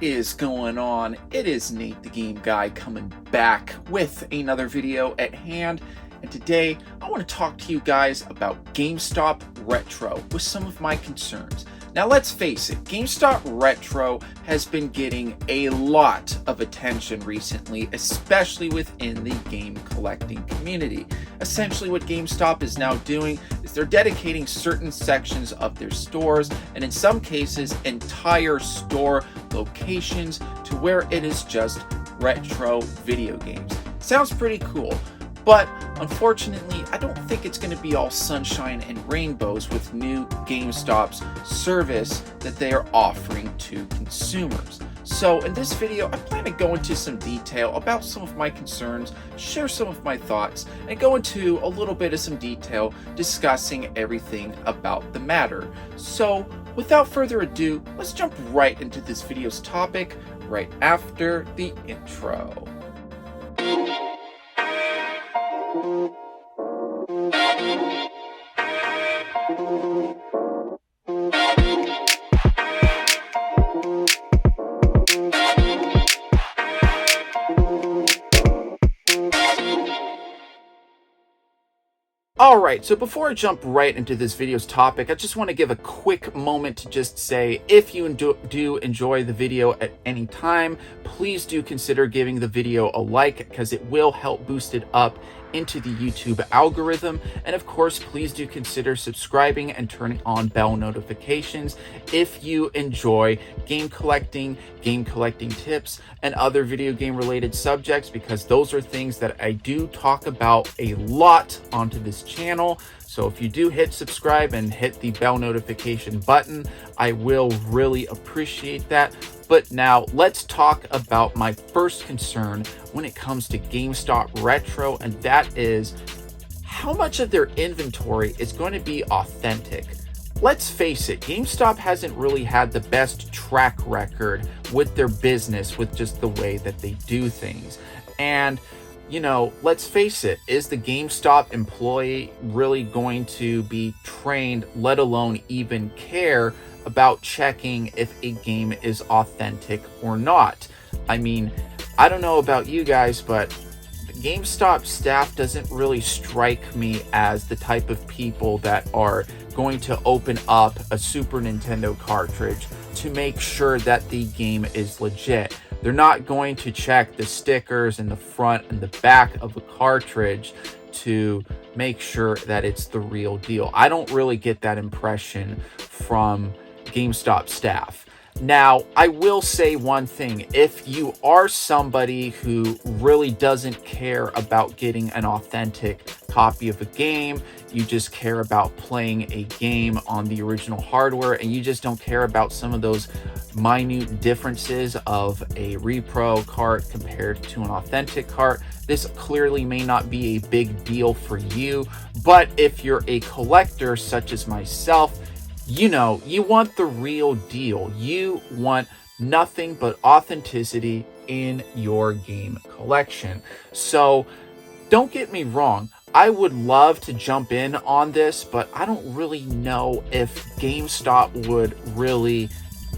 is going on? It is Nate the Game Guy coming back with another video at hand, and today I want to talk to you guys about Gamestop Retro with some of my concerns. Now let's face it, Gamestop Retro has been getting a lot of attention recently, especially within the game collecting community. Essentially what GameStop is now doing is they're dedicating certain sections of their stores, and in some cases entire store locations, to where it is just retro video games. Sounds pretty cool. But unfortunately, I don't think it's going to be all sunshine and rainbows with new GameStop's service that they are offering to consumers. So in this video, I plan to go into some detail about some of my concerns, share some of my thoughts, and go into a little bit of some detail discussing everything about the matter. So without further ado, let's jump right into this video's topic right after the intro. Alright, so before I jump right into this video's topic, I just want to give a quick moment to just say, if you do enjoy the video at any time, please do consider giving the video a like, because it will help boost it up into the YouTube algorithm. And of course, please do consider subscribing and turning on bell notifications if you enjoy game collecting tips, and other video game related subjects, because those are things that I do talk about a lot onto this channel. So if you do hit subscribe and hit the bell notification button, I will really appreciate that. But now let's talk about my first concern when it comes to GameStop Retro, and that is how much of their inventory is going to be authentic. Let's face it, GameStop hasn't really had the best track record with their business, with just the way that they do things. And you know, let's face it, is the GameStop employee really going to be trained, let alone even care about checking if a game is authentic or not? I mean, I don't know about you guys, but the GameStop staff doesn't really strike me as the type of people that are going to open up a Super Nintendo cartridge to make sure that the game is legit. They're not going to check the stickers in the front and the back of a cartridge to make sure that it's the real deal. I don't really get that impression from GameStop staff. Now, I will say one thing. If you are somebody who really doesn't care about getting an authentic copy of a game, you just care about playing a game on the original hardware, and you just don't care about some of those minute differences of a repro cart compared to an authentic cart, this clearly may not be a big deal for you. But if you're a collector such as myself, you know, you want the real deal. You want nothing but authenticity in your game collection. So don't get me wrong, I would love to jump in on this, but I don't really know if GameStop would really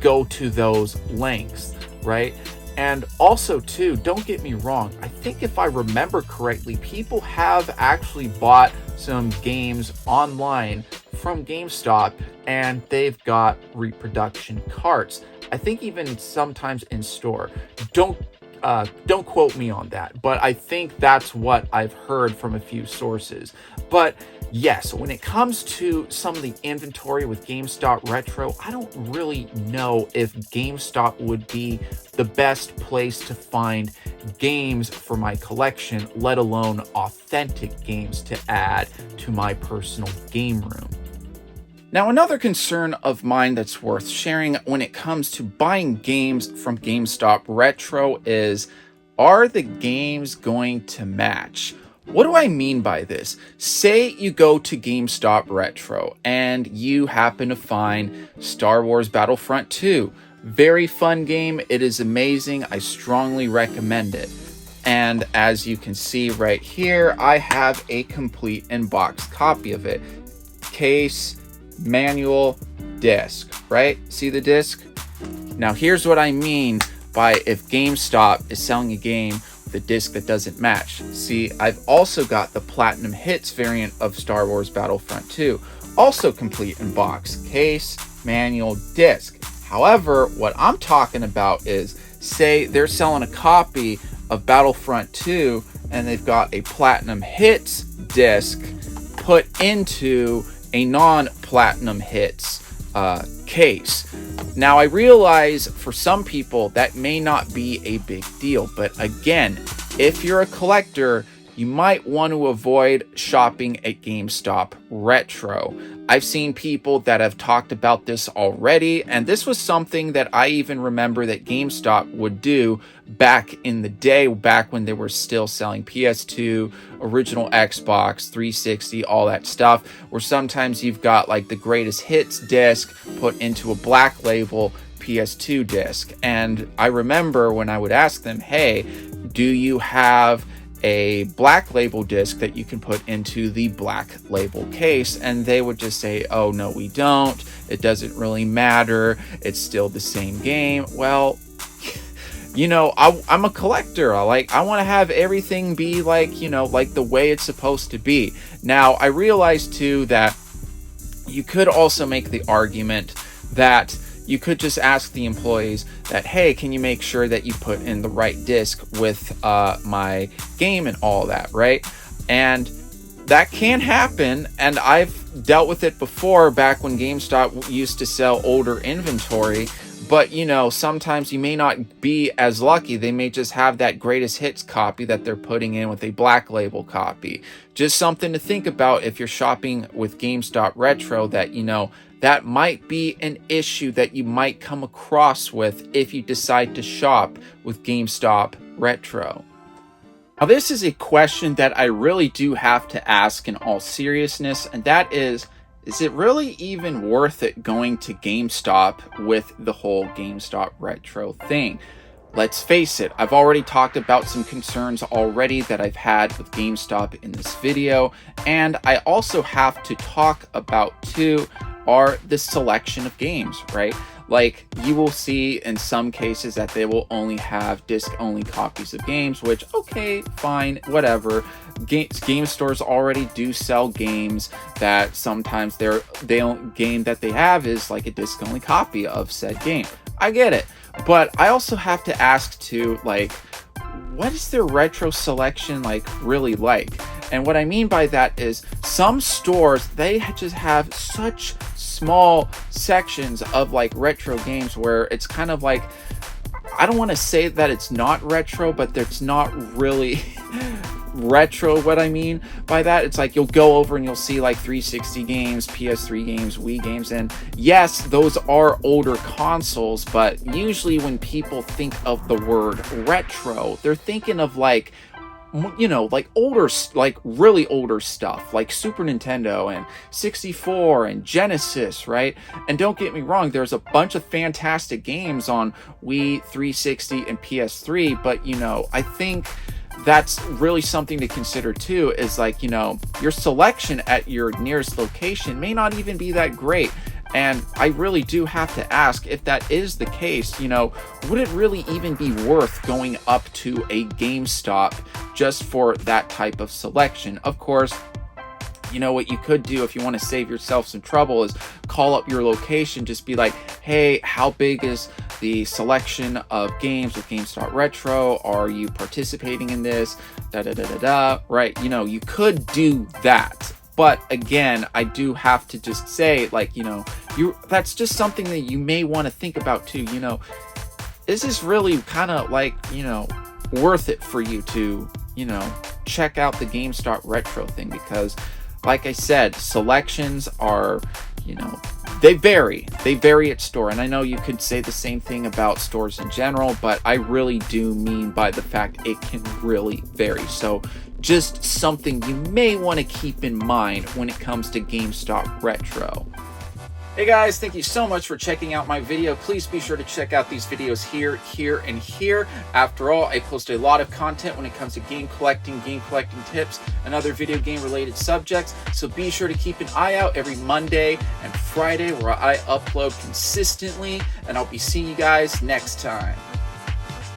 go to those lengths, right? And also too, don't get me wrong, I think if I remember correctly, people have actually bought some games online from GameStop and they've got reproduction carts. I think even sometimes in store. Don't quote me on that, but I think that's what I've heard from a few sources. But yes, when it comes to some of the inventory with GameStop Retro, I don't really know if GameStop would be the best place to find games for my collection, let alone authentic games to add to my personal game room. Now, another concern of mine that's worth sharing when it comes to buying games from GameStop Retro is, are the games going to match? What do I mean by this? Say you go to GameStop Retro and you happen to find Star Wars Battlefront 2. Very fun game. It is amazing. I strongly recommend it. And as you can see right here, I have a complete in-box copy of it. Case, manual, disc, right? See the disc? Now, here's what I mean by if GameStop is selling a game with a disc that doesn't match. See, I've also got the Platinum Hits variant of Star Wars Battlefront 2, also complete in box, case, manual, disc. However, what I'm talking about is, say they're selling a copy of Battlefront 2 and they've got a Platinum Hits disc put into a non-Platinum Hits case. Now, I realize for some people that may not be a big deal, but again, if you're a collector, you might want to avoid shopping at GameStop Retro. I've seen people that have talked about this already, and this was something that I even remember that GameStop would do back in the day, back when they were still selling PS2, original Xbox, 360, all that stuff, where sometimes you've got like the greatest hits disc put into a black label PS2 disc. And I remember when I would ask them, hey, do you have a black label disc that you can put into the black label case? And they would just say, oh no, we don't, it doesn't really matter, it's still the same game. Well, you know, I'm a collector. I want to have everything be like, you know, like the way it's supposed to be. Now, I realize too that you could also make the argument that you could just ask the employees that, hey, can you make sure that you put in the right disc with my game and all that, right? And that can happen, and I've dealt with it before back when GameStop used to sell older inventory. But, you know, sometimes you may not be as lucky. They may just have that greatest hits copy that they're putting in with a black label copy. Just something to think about if you're shopping with GameStop Retro, that, you know, that might be an issue that you might come across with if you decide to shop with GameStop Retro. Now, this is a question that I really do have to ask in all seriousness, and that is it really even worth it going to GameStop with the whole GameStop Retro thing? Let's face it, I've already talked about some concerns already that I've had with GameStop in this video, and I also have to talk about too are the selection of games, right? Like, you will see in some cases that they will only have disc-only copies of games, which, okay, fine, whatever. Game stores already do sell games that sometimes game that they have is like a disc-only copy of said game. I get it, but I also have to ask too, like, what is their retro selection like really like? And what I mean by that is some stores, they just have such small sections of like retro games where it's kind of like, I don't want to say that it's not retro, but it's not really retro. What I mean by that, it's like you'll go over and you'll see like 360 games, PS3 games, Wii games, and yes, those are older consoles, but usually when people think of the word retro, they're thinking of like, you know, like older, like really older stuff, like Super Nintendo and 64 and Genesis, right? And don't get me wrong, there's a bunch of fantastic games on Wii, 360, and PS3, but, you know, I think that's really something to consider too, is like, you know, your selection at your nearest location may not even be that great. And I really do have to ask, if that is the case, you know, would it really even be worth going up to a GameStop just for that type of selection? Of course, you know, what you could do if you want to save yourself some trouble is call up your location, just be like, hey, how big is the selection of games with GameStop Retro? Are you participating in this? Right? You know, you could do that. But again, I do have to just say, like, you know, that's just something that you may want to think about too. You know, is this really kind of like, you know, worth it for you to, you know, check out the GameStop Retro thing? Because like I said, selections are, you know, they vary at store. And I know you could say the same thing about stores in general, but I really do mean by the fact it can really vary. So just something you may want to keep in mind when it comes to GameStop Retro. Hey guys, thank you so much for checking out my video. Please be sure to check out these videos here, here, and here. After all, I post a lot of content when it comes to game collecting tips, and other video game related subjects. So be sure to keep an eye out every Monday and Friday where I upload consistently, and I'll be seeing you guys next time.